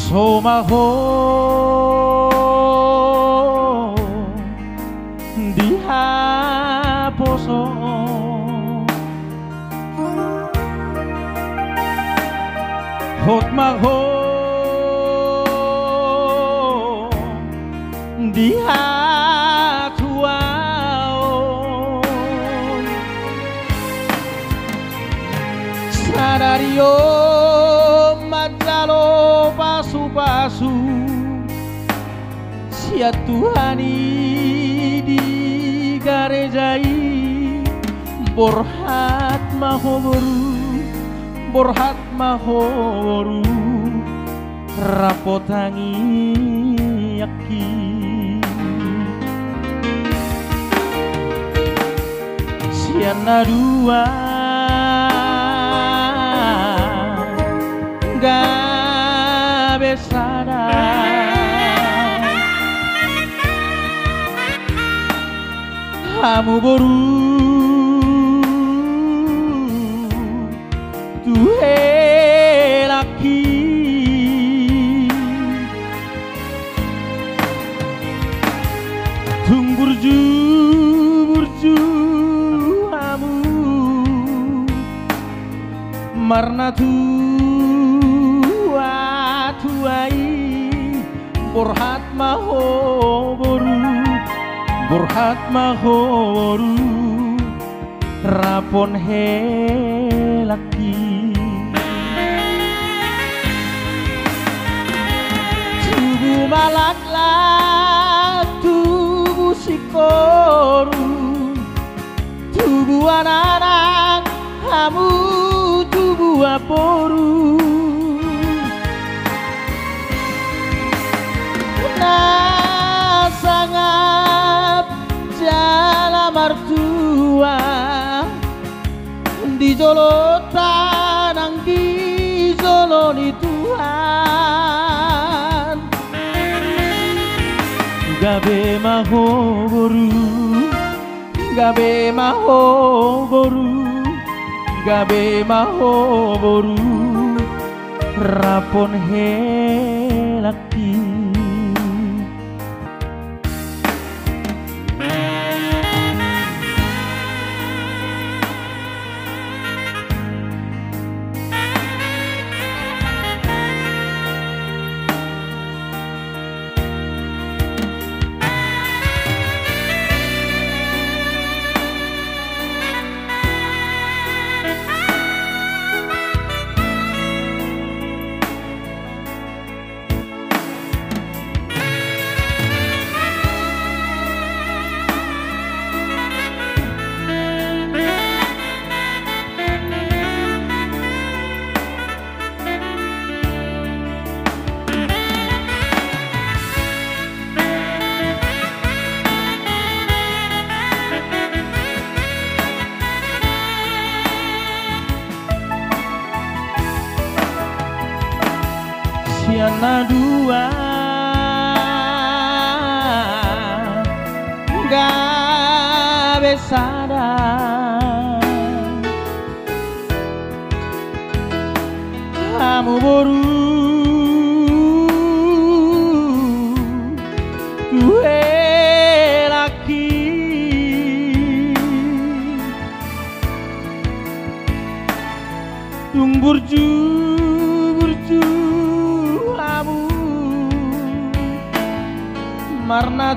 Somaho dihaposo hotmaho dihatuao sanario majalo pasu-pasu sia Tuhani digarejai borhat mahoboru rapotangi yaki siana dua gabesada hamu boru tuhe laki tung burju hamu marna tuai borhat mahoboru rapon helaki tubuh malaklah tubuh sikoru tubuh anak-anak kamu tubuh aporu sangat jala martua di jolotan ang dijoloni Tuhan gabe mahoboru rapon helaki siana dua gabesada hamu boru tuhe laki tung burju marna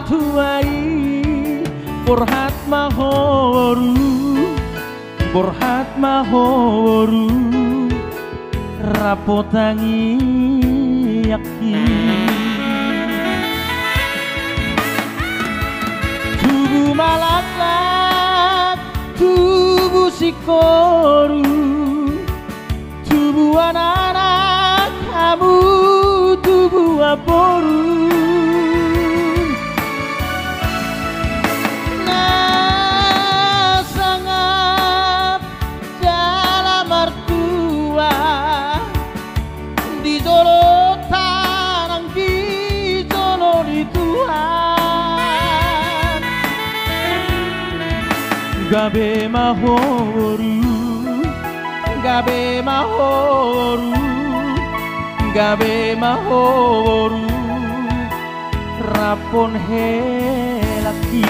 tuai borhat mahoboru rapotangi yaki tubuh malaklah tubuh sikoru tubuh anak-anak kamu tubuh aporu sangat jala martua di jolotan ang dijoloni Tuhan gabe mahoboru gabe mahoru rapon helaki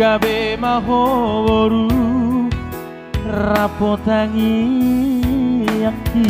gabe mahoru rapotangi yaki